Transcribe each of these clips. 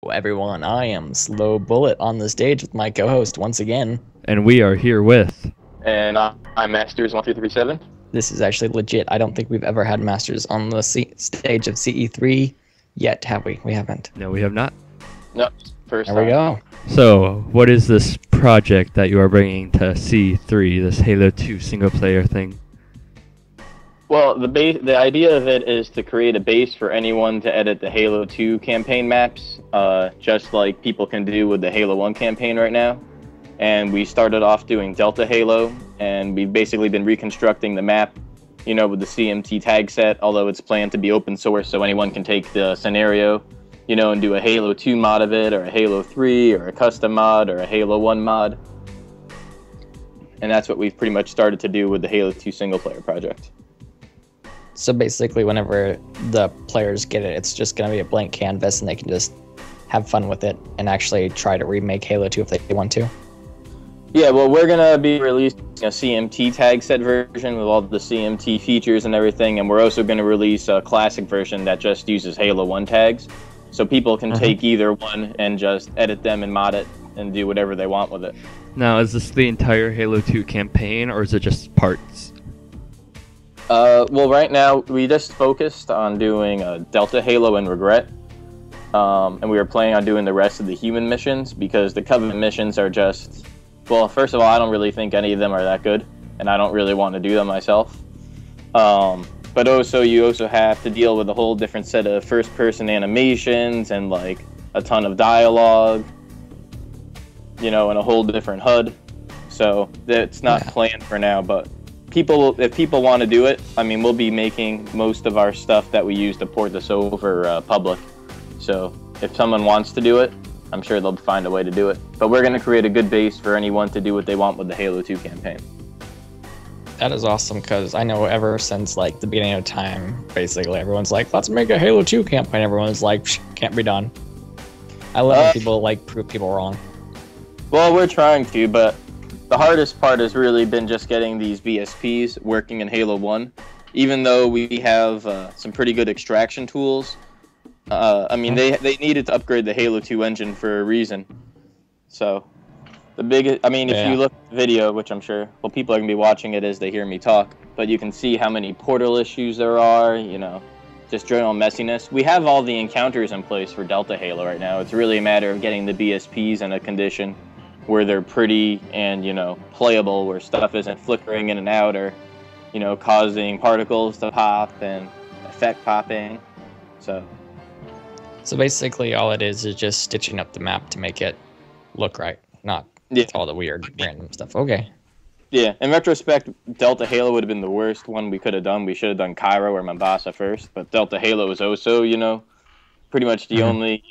Hello, everyone. I am Slow Bullet on the stage with my co-host once again. And we are here with... And I'm Masterz1337. This is actually legit. I don't think we've ever had Masters on the stage of CE3 yet, have we? We haven't. No, we have not. No, first There we time. go. So, what is this project that you are bringing to C3, this Halo 2 single-player thing? Well, the idea of it is to create a base for anyone to edit the Halo 2 campaign maps, just like people can do with the Halo 1 campaign right now. And we started off doing Delta Halo, and we've basically been reconstructing the map, you know, with the CMT tag set, although it's planned to be open source so anyone can take the scenario, you know, and do a Halo 2 mod of it, or a Halo 3, or a custom mod, or a Halo 1 mod. And that's what we've pretty much started to do with the Halo 2 single-player project. So basically, whenever the players get it, it's just going to be a blank canvas, and they can just have fun with it and actually try to remake Halo 2 if they want to. Yeah, well, we're going to be releasing a CMT tag set version with all the CMT features and everything, and we're also going to release a classic version that just uses Halo 1 tags, so people can take either one and just edit them and mod it and do whatever they want with it. Now, is this the entire Halo 2 campaign, or is it just parts? Well, right now, we just focused on doing Delta Halo and Regret, and we were planning on doing the rest of the human missions, because the Covenant missions are just... Well, first of all, I don't really think any of them are that good, and I don't really want to do them myself. But also, you also have to deal with a whole different set of first-person animations and, like, a ton of dialogue, you know, and a whole different HUD. So, it's not planned for now, but if people want to do it, I mean, we'll be making most of our stuff that we use to port this over public. So, if someone wants to do it, I'm sure they'll find a way to do it. But we're going to create a good base for anyone to do what they want with the Halo 2 campaign. That is awesome, because I know ever since like the beginning of time, basically everyone's like, let's make a Halo 2 campaign. Everyone's like, can't be done. I love when people like prove people wrong. Well, we're trying to, but the hardest part has really been just getting these VSPs working in Halo 1. Even though we have some pretty good extraction tools, I mean, they needed to upgrade the Halo 2 engine for a reason. So, the biggest, I mean, if you look at the video, which I'm sure, well, people are going to be watching it as they hear me talk, but you can see how many portal issues there are, you know, just general messiness. We have all the encounters in place for Delta Halo right now. It's really a matter of getting the BSPs in a condition where they're pretty and, you know, playable, where stuff isn't flickering in and out or, you know, causing particles to pop and effect popping. So basically, all it is just stitching up the map to make it look right, not all the weird random stuff. Okay. Yeah, in retrospect, Delta Halo would have been the worst one we could have done. We should have done Cairo or Mombasa first, but Delta Halo was also, you know, pretty much the only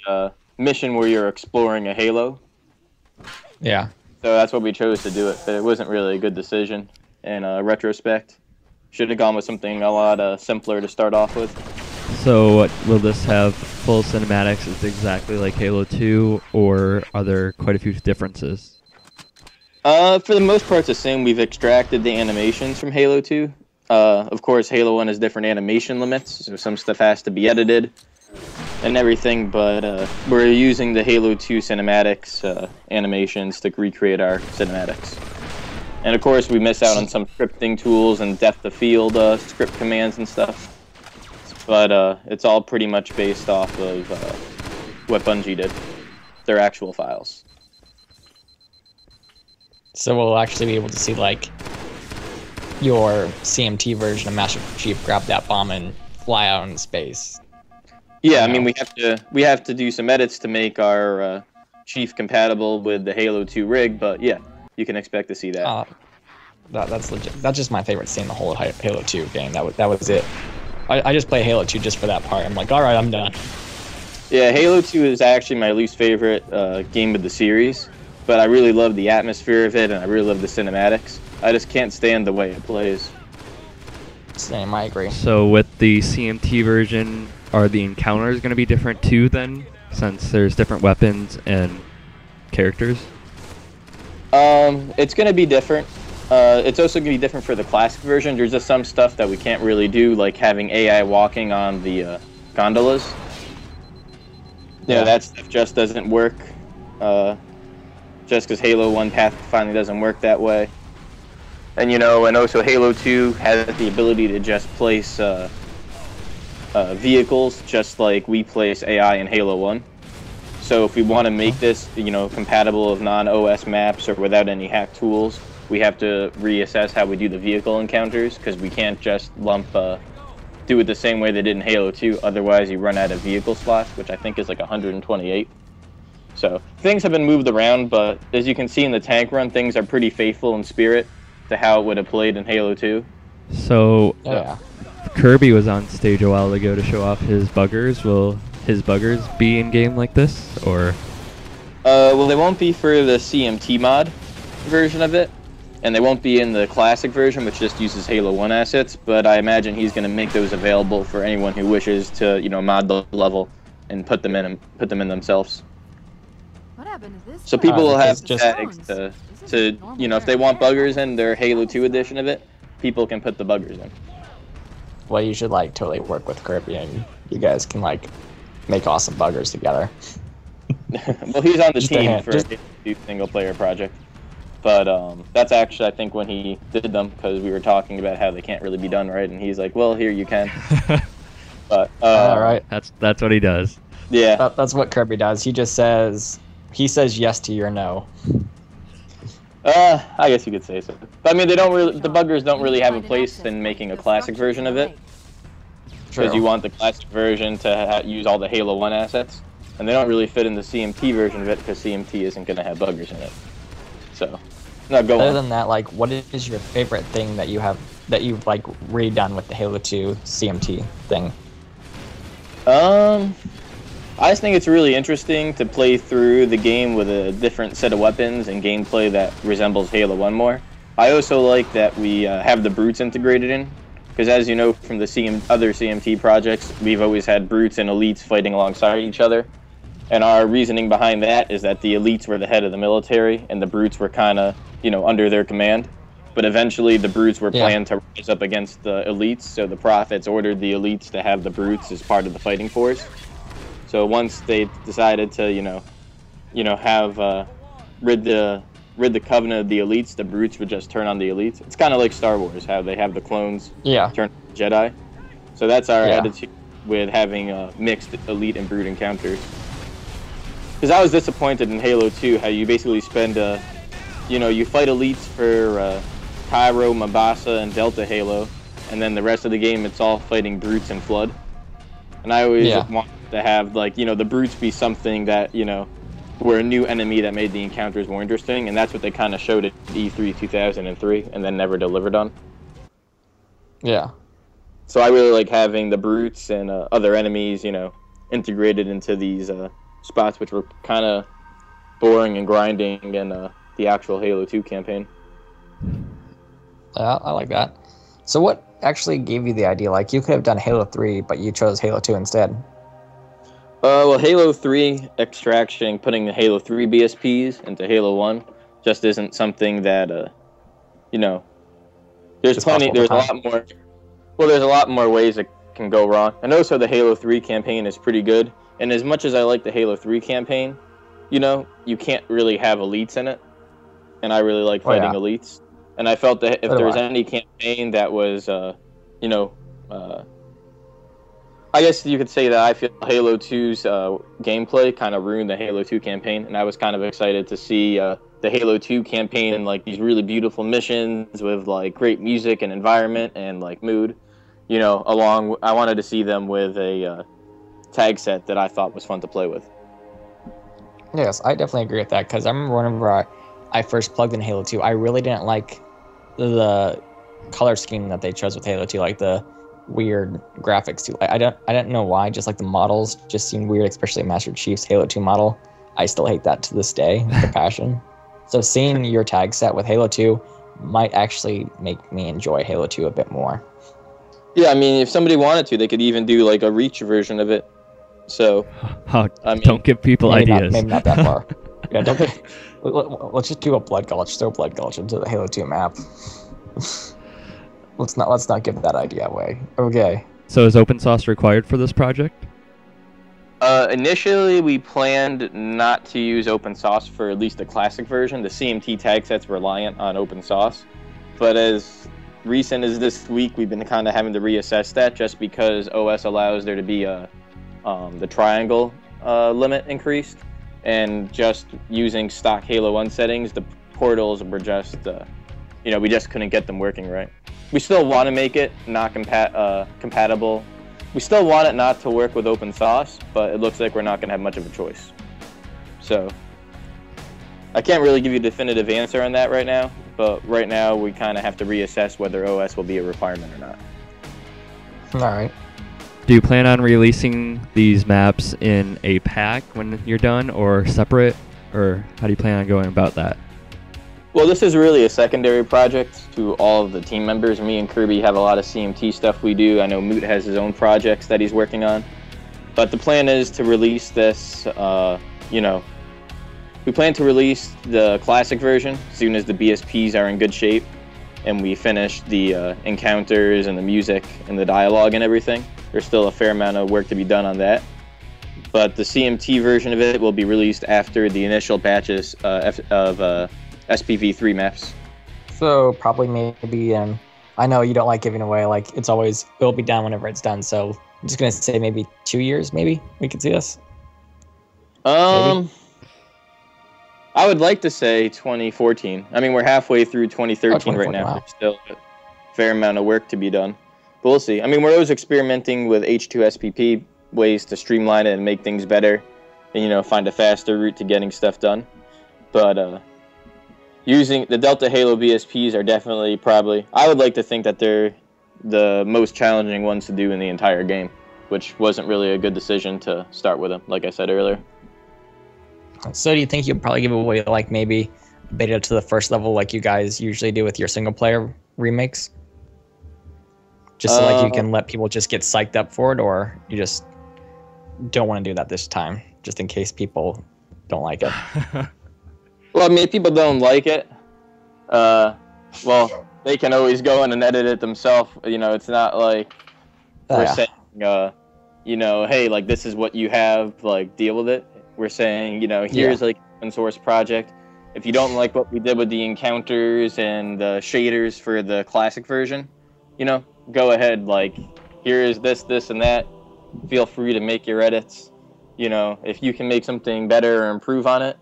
mission where you're exploring a Halo. Yeah. So that's what we chose to do it, but it wasn't really a good decision in retrospect. Should have gone with something a lot simpler to start off with. So, will this have full cinematics? Is it exactly like Halo 2, or are there quite a few differences? For the most part, it's the same. We've extracted the animations from Halo 2. Of course, Halo 1 has different animation limits, so some stuff has to be edited and everything, but we're using the Halo 2 cinematics animations to recreate our cinematics. And of course, we miss out on some scripting tools and depth of field script commands and stuff. But it's all pretty much based off of what Bungie did, their actual files. So we'll actually be able to see, like, your CMT version of Master Chief grab that bomb and fly out in space. Yeah, I mean, we have to do some edits to make our Chief compatible with the Halo 2 rig, but yeah, you can expect to see that. That's legit. That's just my favorite scene in the whole Halo 2 game. That was it. I just play Halo 2 just for that part. I'm like, all right, I'm done. Yeah, Halo 2 is actually my least favorite game of the series, but I really love the atmosphere of it, and I really love the cinematics. I just can't stand the way it plays. Same, I agree. So, with the CMT version, are the encounters going to be different too, then, since there's different weapons and characters? It's going to be different. It's also going to be different for the classic version. There's just some stuff that we can't really do, like having AI walking on the gondolas. know, that stuff just doesn't work. Just because Halo 1 pathfinding doesn't work that way. And, you know, and also Halo 2 has the ability to just place vehicles just like we place AI in Halo 1. So if we want to make this, you know, compatible with non-OS maps or without any hack tools, we have to reassess how we do the vehicle encounters, because we can't just do it the same way they did in Halo 2. Otherwise, you run out of vehicle slots, which I think is like 128. So things have been moved around, but as you can see in the tank run, things are pretty faithful in spirit to how it would have played in Halo 2. So Kirby was on stage a while ago to show off his buggers. Will his buggers be in game like this, or? Well, they won't be for the CMT mod version of it, and they won't be in the classic version, which just uses Halo 1 assets. But I imagine he's going to make those available for anyone who wishes to, you know, mod the level and put them in themselves. What happened to this? So people will have tags to you know, if they want buggers in their Halo 2 edition of it, people can put the buggers in. Well, you should like totally work with Kirby, and you guys can like make awesome buggers together. Well, he's on the Just team for a single-player project, but that's actually, I think, when he did them, because we were talking about how they can't really be done right, and he's like, "Well, here you can." But all right, that's what he does. Yeah, that's what Kirby does. He says yes to your no. I guess you could say so. But I mean, the buggers don't really have a place in making a classic version of it, because you want the classic version to use all the Halo 1 assets, and they don't really fit in the CMT version of it because CMT isn't going to have buggers in it. So, no, go on. Other than that, like, what is your favorite thing that you've like redone with the Halo 2 CMT thing? I just think it's really interesting to play through the game with a different set of weapons and gameplay that resembles Halo 1 more. I also like that we have the brutes integrated in, because as you know from the other CMT projects, we've always had brutes and elites fighting alongside each other. And our reasoning behind that is that the elites were the head of the military, and the brutes were kind of, you know, under their command. But eventually the brutes were planned to rise up against the elites, so the prophets ordered the elites to have the brutes as part of the fighting force. So once they decided to, you know, have rid the covenant of the elites, the brutes would just turn on the elites. It's kind of like Star Wars, how they have the clones turn on the Jedi. So that's our attitude with having mixed elite and brute encounters. Because I was disappointed in Halo 2 how you basically spend, you know, you fight elites for Cairo, Mombasa, and Delta Halo, and then the rest of the game it's all fighting brutes and Flood. And I always want to have, like, you know, the brutes be something that, you know, were a new enemy that made the encounters more interesting, and that's what they kind of showed at E3 2003 and then never delivered on. Yeah. So I really like having the brutes and other enemies, you know, integrated into these spots, which were kind of boring and grinding in the actual Halo 2 campaign. Yeah, I like that. So what actually gave you the idea? Like, you could have done Halo 3, but you chose Halo 2 instead. Well, Halo 3 extraction, putting the Halo 3 BSPs into Halo 1 just isn't something that, you know, there's a lot more ways it can go wrong. And also the Halo 3 campaign is pretty good. And as much as I like the Halo 3 campaign, you know, you can't really have elites in it. And I really like fighting elites. And I felt that if there was any campaign that was, you know, I guess you could say that I feel Halo 2's gameplay kind of ruined the Halo 2 campaign, and I was kind of excited to see the Halo 2 campaign and like these really beautiful missions with like great music and environment and like mood, you know, I wanted to see them with a tag set that I thought was fun to play with. Yes, I definitely agree with that, because I remember whenever I first plugged in Halo 2, I really didn't like the color scheme that they chose with Halo 2, like the weird graphics too. I don't know why, just like the models just seemed weird, especially Master Chief's Halo 2 model. I still hate that to this day with a passion. So seeing your tag set with Halo 2 might actually make me enjoy Halo 2 a bit more. Yeah, I mean, if somebody wanted to, they could even do like a Reach version of it. So, I mean, don't give people ideas. Maybe not that far. Yeah, let's just do a Blood Gulch. Throw Blood Gulch into the Halo 2 map. Let's not give that idea away. Okay. So is open source required for this project? Initially, we planned not to use open source for at least the classic version. The CMT tag set's reliant on open source. But as recent as this week, we've been kind of having to reassess that just because OS allows there to be the triangle limit increased. And just using stock Halo 1 settings, the portals were just, we just couldn't get them working right. We still want to make it not compatible. We still want it not to work with open source, but it looks like we're not going to have much of a choice. So I can't really give you a definitive answer on that right now, but right now we kind of have to reassess whether OS will be a requirement or not. All right. Do you plan on releasing these maps in a pack when you're done, or separate, or how do you plan on going about that? Well, this is really a secondary project to all of the team members. Me and Kirby have a lot of CMT stuff we do. I know Moot has his own projects that he's working on. But the plan is to release this, we plan to release the classic version as soon as the BSPs are in good shape and we finish the encounters and the music and the dialogue and everything. There's still a fair amount of work to be done on that. But the CMT version of it will be released after the initial batches of SPV3 maps. So probably maybe, I know you don't like giving away, like it'll be done whenever it's done. So I'm just gonna say maybe 2 years, maybe we could see this. Maybe. I would like to say 2014. I mean, we're halfway through 2013 right now. Wow. There's still a fair amount of work to be done. But we'll see. I mean, we're always experimenting with H2SPP ways to streamline it and make things better and, find a faster route to getting stuff done. But using the Delta Halo BSPs are definitely I would like to think that they're the most challenging ones to do in the entire game, which wasn't really a good decision to start with them, like I said earlier. So do you think you'll probably give away like maybe beta to the first level like you guys usually do with your single player remakes? Just so like you can let people just get psyched up for it, or you just don't want to do that this time, just in case people don't like it? Well, I mean, if people don't like it, well, they can always go in and edit it themselves. It's not like we're saying, hey, like, this is what you have, like, deal with it. We're saying, here's, like, an open source project. If you don't like what we did with the encounters and the shaders for the classic version, go ahead, like, here's this, and that. Feel free to make your edits. If you can make something better or improve on it,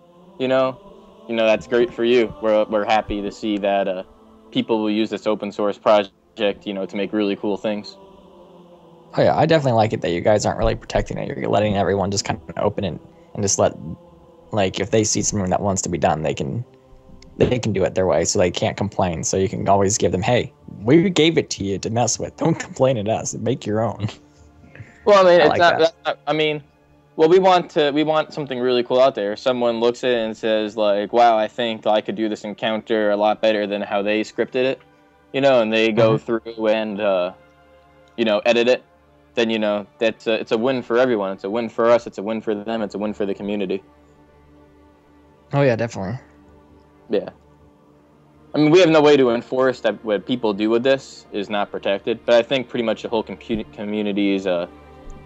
that's great for you. We're happy to see that people will use this open source project, to make really cool things. Oh yeah, I definitely like it that you guys aren't really protecting it. You're letting everyone just kind of open it and just let, like, if they see something that wants to be done, they can do it their way, so they can't complain. So you can always give them, hey, we gave it to you to mess with. Don't complain at us. Make your own. Well, I mean, we want something really cool out there. If someone looks at it and says, like, wow, I think I could do this encounter a lot better than how they scripted it, and they go through and, edit it, then, it's a win for everyone. It's a win for us. It's a win for them. It's a win for the community. Oh, yeah, definitely. Yeah. I mean, we have no way to enforce that what people do with this is not protected, but I think pretty much the whole community is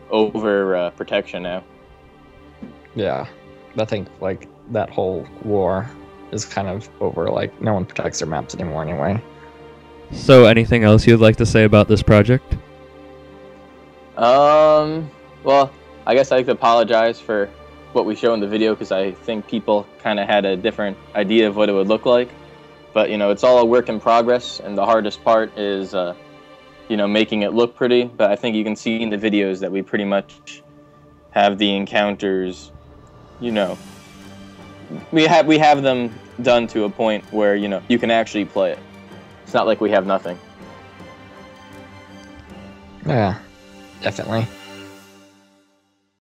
over protection now. Yeah, I think like that whole war is kind of over. Like, no one protects their maps anymore anyway. So anything else you'd like to say about this project? Well, I guess I'd like to apologize for what we show in the video, because I think people kind of had a different idea of what it would look like. But, it's all a work in progress, and the hardest part is, making it look pretty. But I think you can see in the videos that we pretty much have the encounters, we have them done to a point where, you can actually play it. It's not like we have nothing. Yeah, definitely.